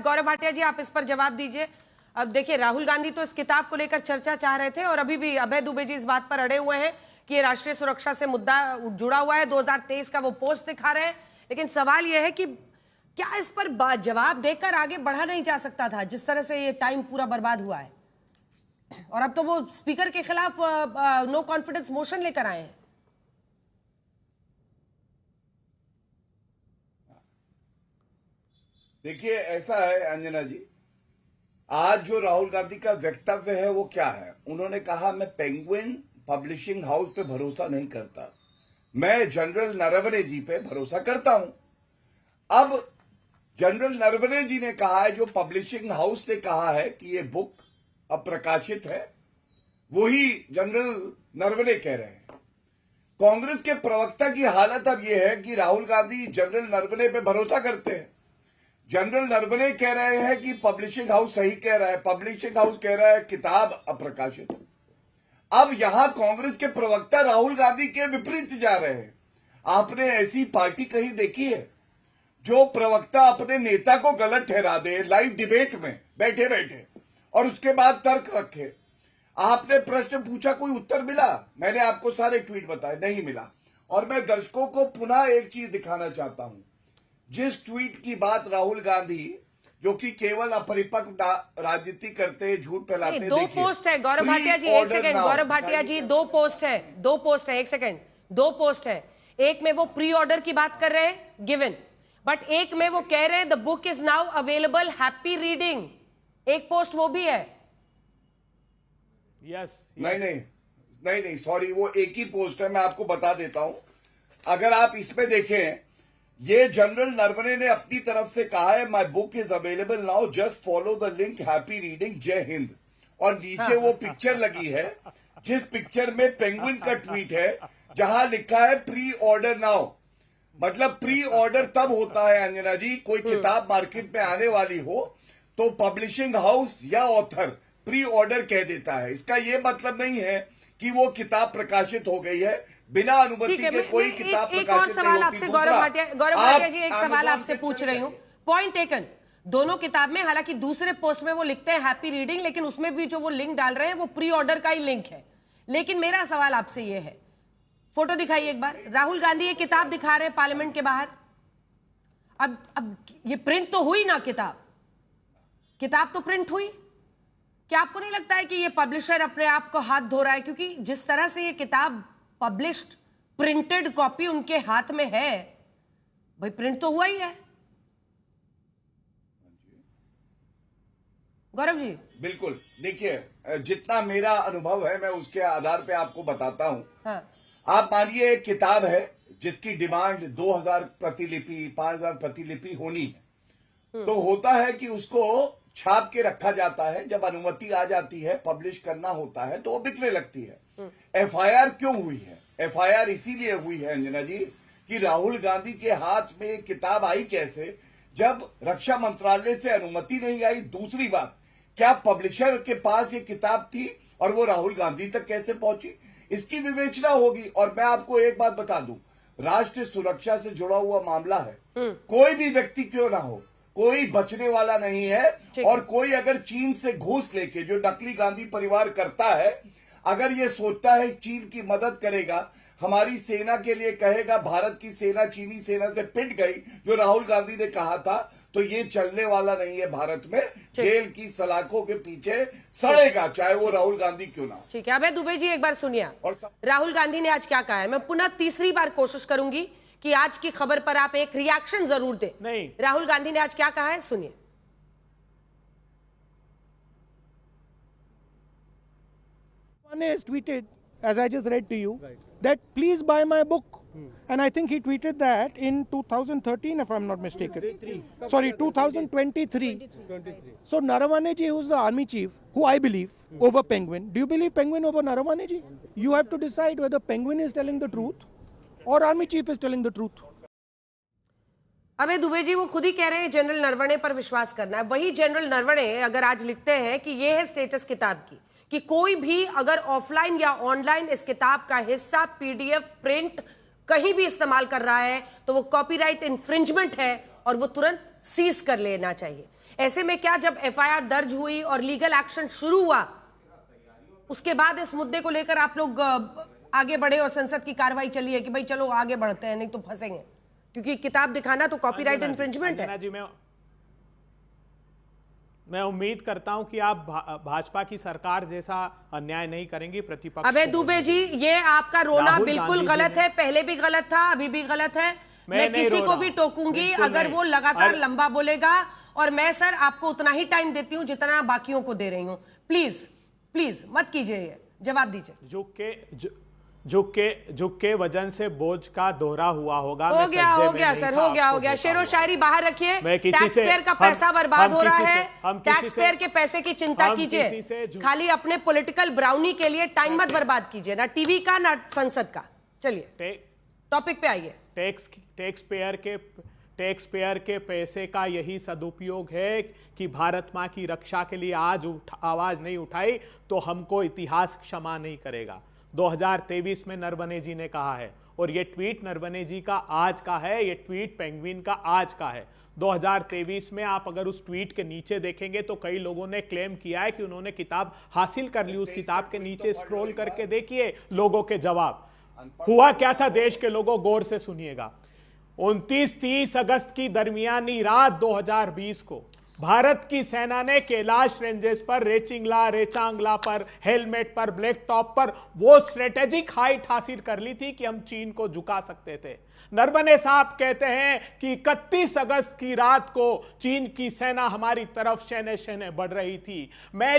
गौरव भाटिया जी, आप इस पर जवाब दीजिए। अब देखिए, राहुल गांधी तो इस किताब को लेकर चर्चा चाह रहे थे और अभी भी अभय दुबे जी इस बात पर अड़े हुए हैं कि ये राष्ट्रीय सुरक्षा से मुद्दा जुड़ा हुआ है। 2023 का वो पोस्ट दिखा रहे हैं, लेकिन सवाल यह है कि क्या इस पर जवाब देकर आगे बढ़ा नहीं जा सकता था, जिस तरह से ये टाइम पूरा बर्बाद हुआ है। और अब तो वो स्पीकर के खिलाफ नो कॉन्फिडेंस मोशन लेकर आए हैं। देखिए, ऐसा है अंजना जी, आज जो राहुल गांधी का वक्तव्य है वो क्या है? उन्होंने कहा मैं पेंगुइन पब्लिशिंग हाउस पे भरोसा नहीं करता, मैं जनरल नरवणे जी पे भरोसा करता हूं। अब जनरल नरवणे जी ने कहा है, जो पब्लिशिंग हाउस ने कहा है कि ये बुक अप्रकाशित है, वही जनरल नरवणे कह रहे हैं। कांग्रेस के प्रवक्ता की हालत अब यह है कि राहुल गांधी जनरल नरवणे पे भरोसा करते हैं। जनरल नरवणे कह रहे हैं कि पब्लिशिंग हाउस सही कह रहा है, पब्लिशिंग हाउस कह रहा है किताब अप्रकाशित है। अब यहां कांग्रेस के प्रवक्ता राहुल गांधी के विपरीत जा रहे हैं। आपने ऐसी पार्टी कहीं देखी है जो प्रवक्ता अपने नेता को गलत ठहरा दे लाइव डिबेट में बैठे बैठे और उसके बाद तर्क रखे? आपने प्रश्न पूछा, कोई उत्तर मिला? मैंने आपको सारे ट्वीट बताए, नहीं मिला। और मैं दर्शकों को पुनः एक चीज दिखाना चाहता हूं। जिस ट्वीट की बात राहुल गांधी, जो कि केवल अपरिपक्व राजनीति करते, झूठ फैलाते, दो पोस्ट है गौरव भाटिया जी, एक सेकंड गौरव भाटिया जी, दो पोस्ट है, एक सेकंड, दो पोस्ट है। एक में वो प्री ऑर्डर की बात कर रहे हैं, गिवन, बट एक में वो कह रहे हैं the book is now available, happy reading. एक पोस्ट वो भी है। यस नहीं, सॉरी, वो एक ही पोस्ट है। मैं आपको बता देता हूं, अगर आप इसमें देखें, ये जनरल नरवणे ने अपनी तरफ से कहा है my book is available now, just follow the link, happy reading, जय हिंद। और नीचे वो पिक्चर लगी है, जिस पिक्चर में पेंगुइन का ट्वीट है, जहां लिखा है प्री ऑर्डर नाउ। मतलब प्री ऑर्डर तब होता है अंजना जी, कोई किताब मार्केट में आने वाली हो तो पब्लिशिंग हाउस या ऑथर प्री ऑर्डर कह देता है। इसका ये मतलब नहीं है कि वो किताब प्रकाशित हो गई है। बिना अनुमति के कोई किताब एक और सवाल आपसे गौरव भाटिया जी, एक सवाल आपसे पूछ रही हूँ। Point taken. दोनों किताब में, हालांकि दूसरे पोस्ट में वो लिखते हैं हैप्पी रीडिंग, लेकिन उसमें भी जो वो लिंक डाल रहे हैं वो प्री ऑर्डर का ही लिंक है। लेकिन मेरा सवाल आपसे ये है, फोटो दिखाइए एक बार। राहुल गांधी ये किताब दिखा रहे हैं पार्लियामेंट के बाहर। अब ये प्रिंट तो हुई ना, किताब तो प्रिंट हुई। क्या आपको नहीं लगता है कि ये पब्लिशर अपने आप को हाथ धो रहा है? क्योंकि जिस तरह से ये किताब पब्लिश्ड प्रिंटेड कॉपी उनके हाथ में है, भाई प्रिंट तो हुआ ही है। गौरव जी, बिल्कुल। देखिए, जितना मेरा अनुभव है मैं उसके आधार पे आपको बताता हूं। हाँ। आप मानिए एक किताब है जिसकी डिमांड 2000 प्रतिलिपि, 5000 प्रतिलिपि होनी है, तो होता है कि उसको छाप के रखा जाता है। जब अनुमति आ जाती है, पब्लिश करना होता है, तो वो बिकने लगती है। एफआईआर क्यों हुई है? एफआईआर इसीलिए हुई है अंजना जी कि राहुल गांधी के हाथ में एक किताब आई कैसे, जब रक्षा मंत्रालय से अनुमति नहीं आई। दूसरी बात, क्या पब्लिशर के पास ये किताब थी और वो राहुल गांधी तक कैसे पहुंची? इसकी विवेचना होगी। और मैं आपको एक बात बता दूं, राष्ट्रीय सुरक्षा से जुड़ा हुआ मामला है, कोई भी व्यक्ति क्यों ना हो, कोई बचने वाला नहीं है। और कोई अगर चीन से घूस लेके, जो नकली गांधी परिवार करता है, अगर ये सोचता है चीन की मदद करेगा, हमारी सेना के लिए कहेगा भारत की सेना चीनी सेना से पिट गई, जो राहुल गांधी ने कहा था, तो ये चलने वाला नहीं है। भारत में जेल की सलाखों के पीछे सड़ेगा, चाहे वो राहुल गांधी क्यों ना। ठीक है, अभय दुबे जी एक बार सुनिए, राहुल गांधी ने आज क्या कहा है। मैं पुनः तीसरी बार कोशिश करूंगी कि आज की खबर पर आप एक रिएक्शन जरूर दें। नहीं, राहुल गांधी ने आज क्या कहा है, सुनिए। One has tweeted, as I just read to you, that please buy my book. And I think he tweeted that in 2013, if I'm not mistaken. Sorry, 2023. So Naravane ji, who's the army chief, who I believe, over Penguin. Do you believe Penguin over Naravane ji? You have to decide whether Penguin is telling the truth or army chief is telling the truth. अबे दुबे जी, वो खुद ही कह रहे हैं general Naravane पर विश्वास करना है। वही जनरल नरवणे अगर आज लिखते हैं कि ये है स्टेटस किताब की, कि कोई भी अगर ऑफलाइन या ऑनलाइन इस किताब का हिस्सा, पीडीएफ, प्रिंट कहीं भी इस्तेमाल कर रहा है, तो वो कॉपीराइट इंफ्रिंजमेंट है और वो तुरंत सीज कर लेना चाहिए। ऐसे में क्या जब एफआईआर दर्ज हुई और लीगल एक्शन शुरू हुआ, उसके बाद इस मुद्दे को लेकर आप लोग आगे बढ़े और संसद की कार्रवाई चली है कि भाई चलो आगे बढ़ते हैं, नहीं तो फंसेंगे, क्योंकि किताब दिखाना तो कॉपीराइट इन्फ्रिंजमेंट है। जी, मैं उम्मीद करता हूं कि आप भाजपा की सरकार जैसा अन्याय नहीं करेंगी प्रतिपक्ष। अबे दुबे जी, ये आपका रोना बिल्कुल गलत है, पहले भी गलत था, अभी भी गलत है। मैं किसी को भी टोकूंगी अगर वो लगातार लंबा बोलेगा, और मैं सर आपको उतना ही टाइम देती हूं जितना बाकियों को दे रही हूं। प्लीज प्लीज मत कीजिए, ये जवाब दीजिए। झुक के वजन से बोझ का दोहरा हुआ होगा। हो गया सर, हो गया। शेरो शायरी बाहर रखिए। टैक्स पेयर का पैसा बर्बाद हो रहा है, टैक्स पेयर के पैसे की चिंता कीजिए, खाली अपने पॉलिटिकल ब्राउनी के लिए टाइम मत बर्बाद कीजिए, ना टीवी का ना संसद का। चलिए टॉपिक पे आइए। टैक्स पेयर के पैसे का यही सदुपयोग है कि भारत मां की रक्षा के लिए आज आवाज नहीं उठाई तो हमको इतिहास क्षमा नहीं करेगा। 2023 में नरवणे जी ने कहा है, और ये ट्वीट नरवणे जी का आज का है, ये ट्वीट पेंगुइन का आज का है। 2023 में आप अगर उस ट्वीट के नीचे देखेंगे तो कई लोगों ने क्लेम किया है कि उन्होंने किताब हासिल कर ली। उस किताब के नीचे स्क्रॉल करके देखिए लोगों के जवाब। हुआ क्या था देश के लोगों, गौर से सुनिएगा। 29-30 अगस्त की दरमियानी रात 2020 को भारत की सेना ने कैलाश रेंजेस पर, रेचिंगला, रेचांगला पर, हेलमेट पर, ब्लैक टॉप पर वो स्ट्रेटेजिक हाइट हासिल कर ली थी कि हम चीन को झुका सकते थे। नरवणे साहब कहते हैं कि 31 अगस्त की रात को चीन की सेना हमारी तरफ शहने शहने बढ़ रही थी।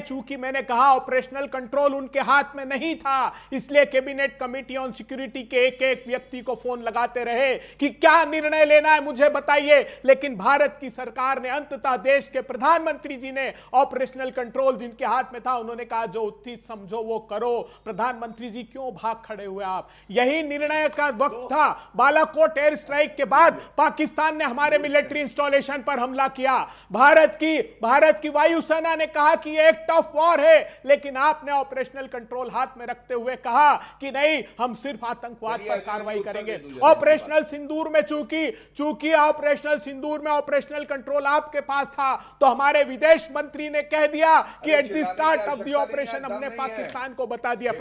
चूंकि मैंने कहा ऑपरेशनल कंट्रोल उनके हाथ में नहीं था, इसलिए कैबिनेट कमेटी ऑन सिक्योरिटी के एक एक व्यक्ति को फोन लगाते रहे कि क्या निर्णय लेना है मुझे बताइए। लेकिन भारत की सरकार ने अंततः, देश के प्रधानमंत्री जी ने ऑपरेशनल कंट्रोल जिनके हाथ में था, उन्होंने कहा जो उचित समझो वो करो। प्रधानमंत्री जी क्यों भाग खड़े हुए आप? यही निर्णय का वक्त था। बालाकोट एयर स्ट्राइक के बाद पाकिस्तान ने हमारे मिलिट्री इंस्टॉलेशन पर हमला किया। भारत की वायुसेना ने कहा कि ये एक टफ वॉर है, लेकिन आपने ऑपरेशनल कंट्रोल हाथ में रखते हुए कहा कि नहीं, हम सिर्फ आतंकवाद पर कार्रवाई करेंगे। ऑपरेशनल सिंदूर में चूंकि ऑपरेशनल सिंदूर में ऑपरेशनल कंट्रोल आपके पास था, तो हमारे विदेश मंत्री ने कह दिया कि at the start of the operation हमने पाकिस्तान को बता दिया।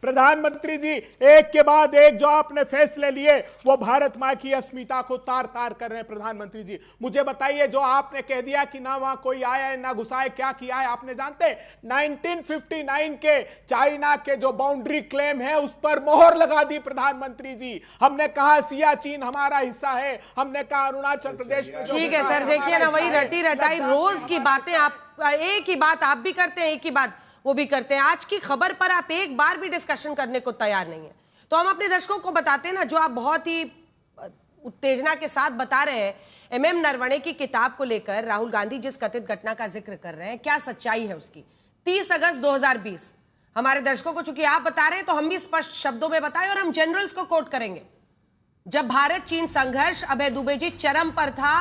प्रधानमंत्री जी एक के बाद एक जो आपने फैसले लिए वो भारत मां की अस्मिता को तार तार कर रहे हैं। प्रधानमंत्री जी मुझे बताइए, जो आपने कह दिया कि ना वहां कोई आया है ना घुसाए, क्या किया है आपने जानते? 1959 के चाइना के जो बाउंड्री क्लेम है उस पर मोहर लगा दी प्रधानमंत्री जी। हमने कहा सियाचिन हमारा हिस्सा है, हमने कहा अरुणाचल प्रदेश में। ठीक है सर, देखिए ना वही रटी रटाई रोज की बातें, आप एक ही बात आप भी करते हैं, एक ही बात वो भी करते हैं। आज की खबर पर आप एक बार भी डिस्कशन करने को तैयार नहीं है। तो हम अपने दर्शकों को बताते हैं ना, जो आप बहुत ही उत्तेजना के साथ बता रहे हैं एमएम नरवणे की किताब को लेकर, राहुल गांधी जिस कथित घटना का जिक्र कर रहे हैं, क्या सच्चाई है उसकी। 30 अगस्त 2020 हमारे दर्शकों को चूंकि आप बता रहे हैं तो हम भी स्पष्ट शब्दों में बताएं, और हम जनरल्स को कोट करेंगे। जब भारत चीन संघर्ष, अभय दुबे जी, चरम पर था,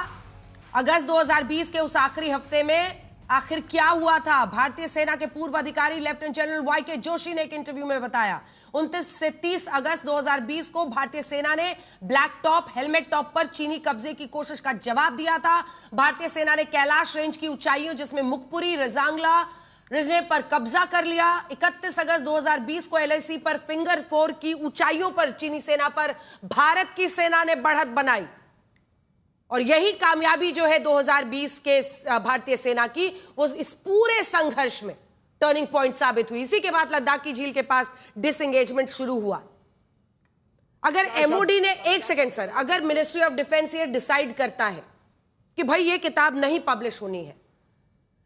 अगस्त 2020 के उस आखिरी हफ्ते में आखिर क्या हुआ था? भारतीय सेना के पूर्व अधिकारी लेफ्टिनेंट जनरल वाई.के. जोशी ने एक इंटरव्यू में बताया 29 से 30 अगस्त 2020 को भारतीय सेना ने ब्लैक टॉप, हेलमेट टॉप पर चीनी कब्जे की कोशिश का जवाब दिया था। भारतीय सेना ने कैलाश रेंज की ऊंचाइयों जिसमें मुखपुरी, रेजांगला रिजने पर कब्जा कर लिया। 31 अगस्त 2020 को LAC पर फिंगर 4 की ऊंचाइयों पर चीनी सेना पर भारत की सेना ने बढ़त बनाई, और यही कामयाबी जो है 2020 के भारतीय सेना की, वो इस पूरे संघर्ष में टर्निंग पॉइंट साबित हुई। इसी के बाद लद्दाख की झील के पास डिसएंगेजमेंट शुरू हुआ। अगर MOD ने, एक सेकेंड सर, अगर मिनिस्ट्री ऑफ डिफेंस ये डिसाइड करता है कि भाई ये किताब नहीं पब्लिश होनी है,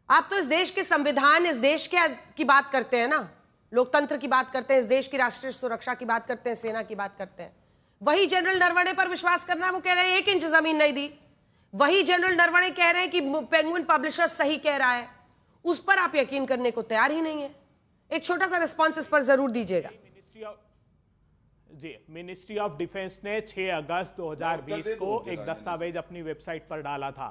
आप तो इस देश के संविधान, इस देश की बात करते हैं ना, लोकतंत्र की बात करते हैं, इस देश की राष्ट्रीय सुरक्षा की बात करते हैं, सेना की बात करते हैं। वही जनरल नरवणे पर विश्वास करना, वो कह रहे हैं 1 इंच जमीन नहीं दी। वही जनरल नरवणे कह रहे हैं कि पेंगुइन पब्लिशर सही कह रहा है, उस पर आप यकीन करने को तैयार ही नहीं है। एक छोटा सा रिस्पॉन्स इस पर जरूर दीजिएगा। मिनिस्ट्री ऑफ डिफेंस ने 6 अगस्त 2020 को एक दस्तावेज अपनी वेबसाइट पर डाला था,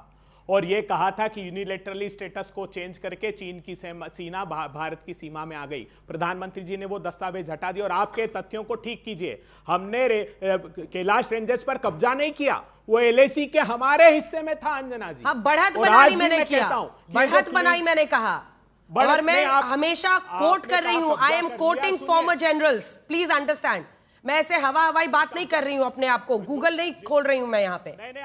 और ये कहा था कि यूनिलेटरली स्टेटस को चेंज करके चीन की सीना भारत की सीमा में आ गई। प्रधानमंत्री जी ने वो दस्तावेज हटा दिया। और आपके तथ्यों को ठीक कीजिए, हमने कैलाश रेंजेस पर कब्जा नहीं किया, वो एलएसी के हमारे हिस्से में था अंजना जी। हाँ, बढ़त बनाई मैंने किया, बढ़त बनाई मैंने कहा, और मैं हमेशा कोट कर रही हूं, I am quoting farmer generals, please understand. मैं ऐसे हवाई बात नहीं कर रही हूं, अपने आप को गूगल नहीं खोल रही हूं मैं यहाँ पे। नहीं,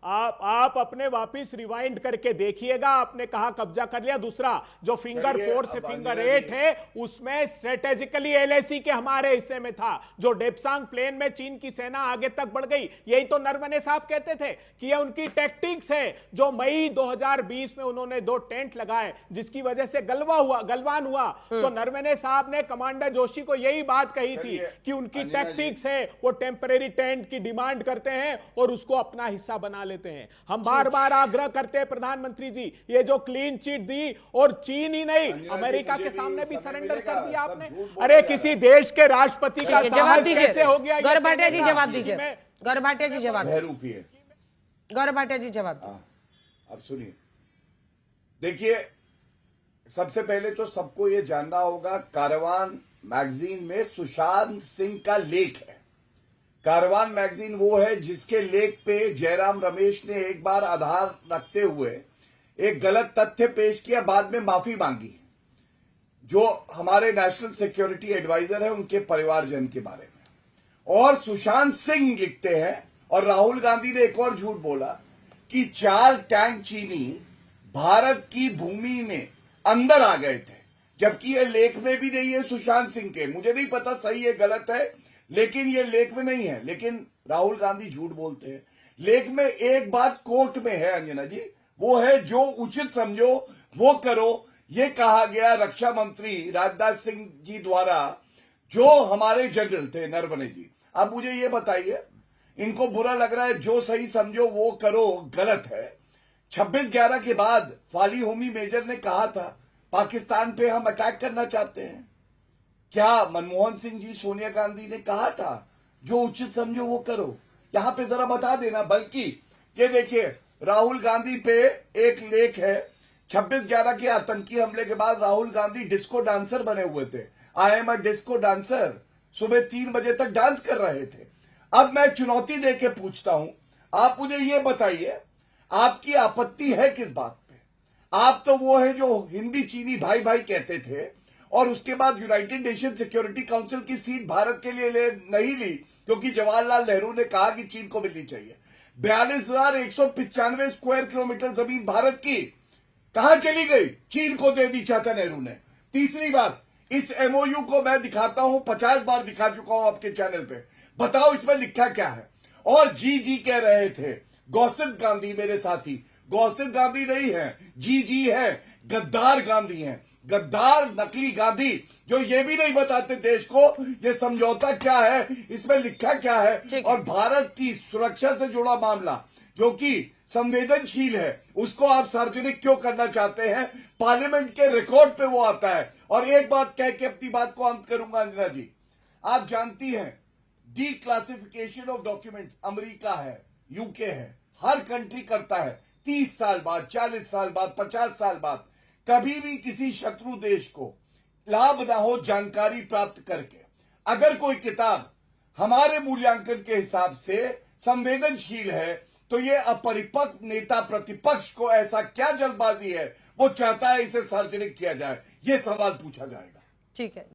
आप अपने वापिस रिवाइंड करके देखिएगा। आपने कहा कब्जा कर लिया। दूसरा जो फिंगर 4 से फिंगर 8 है उसमें स्ट्रेटेजिकली एलएसी के हमारे हिस्से में था। जो डेप्सांग प्लेन में चीन की सेना आगे तक बढ़ गई, यही तो नरवणे साहब कहते थे कि ये उनकी टैक्टिक्स है। जो मई 2020 में उन्होंने 2 टेंट लगाए जिसकी वजह से गलवान हुआ, तो नरवणे साहब ने कमांडर जोशी को यही बात कही थी कि उनकी टैक्टिक्स है, वो टेम्परेरी टेंट की डिमांड करते हैं और उसको अपना हिस्सा बना लेते हैं। हम बार बार आग्रह करते हैं प्रधानमंत्री जी, ये जो क्लीन चिट दी, और चीन ही नहीं अमेरिका के सामने भी सरेंडर कर दिया आपने। अरे किसी देश के राष्ट्रपति का जवाब दीजिए, हो गया। गौरव भाटिया जी जवाब दीजिए, गौरव भाटिया जी जवाब, गौरव भाटिया जी जवाब। अब सुनिए, देखिए सबसे पहले तो सबको ये जानना होगा, कारवान मैगजीन में सुशांत सिंह का लेख है। कारवान मैगजीन वो है जिसके लेख पे जयराम रमेश ने एक बार आधार रखते हुए एक गलत तथ्य पेश किया, बाद में माफी मांगी, जो हमारे नेशनल सिक्योरिटी एडवाइजर है उनके परिवारजन के बारे में। और सुशांत सिंह लिखते हैं, और राहुल गांधी ने एक और झूठ बोला कि 4 टैंक चीनी भारत की भूमि में अंदर आ गए थे, जबकि ये लेख में भी नहीं है सुशांत सिंह के। मुझे नहीं पता सही है गलत है, लेकिन ये लेख में नहीं है। लेकिन राहुल गांधी झूठ बोलते हैं। लेख में एक बात कोर्ट में है अंजना जी, वो है जो उचित समझो वो करो। ये कहा गया रक्षा मंत्री राजनाथ सिंह जी द्वारा, जो हमारे जनरल थे नरवणे जी। अब मुझे ये बताइए, इनको बुरा लग रहा है, जो सही समझो वो करो गलत है। 26/11 के बाद फाली होमी मेजर ने कहा था पाकिस्तान पे हम अटैक करना चाहते हैं। क्या मनमोहन सिंह जी, सोनिया गांधी ने कहा था जो उचित समझो वो करो? यहां पे जरा बता देना। बल्कि ये देखिए, राहुल गांधी पे एक लेख है, 26/11 के आतंकी हमले के बाद राहुल गांधी डिस्को डांसर बने हुए थे। I am a disco dancer, सुबह 3 बजे तक डांस कर रहे थे। अब मैं चुनौती देके पूछता हूं, आप मुझे ये बताइए, आपकी आपत्ति है किस बात पे? आप तो वो है जो हिंदी चीनी भाई भाई कहते थे, और उसके बाद यूनाइटेड नेशन सिक्योरिटी काउंसिल की सीट भारत के लिए नहीं ली, क्योंकि जवाहरलाल नेहरू ने कहा कि चीन को मिलनी चाहिए। 42,195 स्क्वायर किलोमीटर जमीन भारत की कहां चली गई? चीन को दे दी चाचा नेहरू ने। तीसरी बात, इस एमओयू को मैं दिखाता हूं, 50 बार दिखा चुका हूं आपके चैनल पे। बताओ इसमें लिखा क्या है? और जी कह रहे थे, गौसिफ गांधी मेरे साथी, गौसिफ गांधी नहीं है, जी है, गद्दार गांधी है, गद्दार नकली गांधी, जो ये भी नहीं बताते देश को ये समझौता क्या है, इसमें लिखा क्या है। और भारत की सुरक्षा से जुड़ा मामला जो कि संवेदनशील है, उसको आप सार्वजनिक क्यों करना चाहते हैं? पार्लियामेंट के रिकॉर्ड पे वो आता है। और एक बात कह के अपनी बात को अंत करूंगा अंजना जी, आप जानती हैं D classification of documents America है, यूके है, हर कंट्री करता है 30 साल बाद, 40 साल बाद, 50 साल बाद। कभी भी किसी शत्रु देश को लाभ ना हो जानकारी प्राप्त करके। अगर कोई किताब हमारे मूल्यांकन के हिसाब से संवेदनशील है, तो ये अपरिपक्व नेता प्रतिपक्ष को ऐसा क्या जल्दबाजी है, वो चाहता है इसे सार्वजनिक किया जाए? ये सवाल पूछा जाएगा। ठीक है।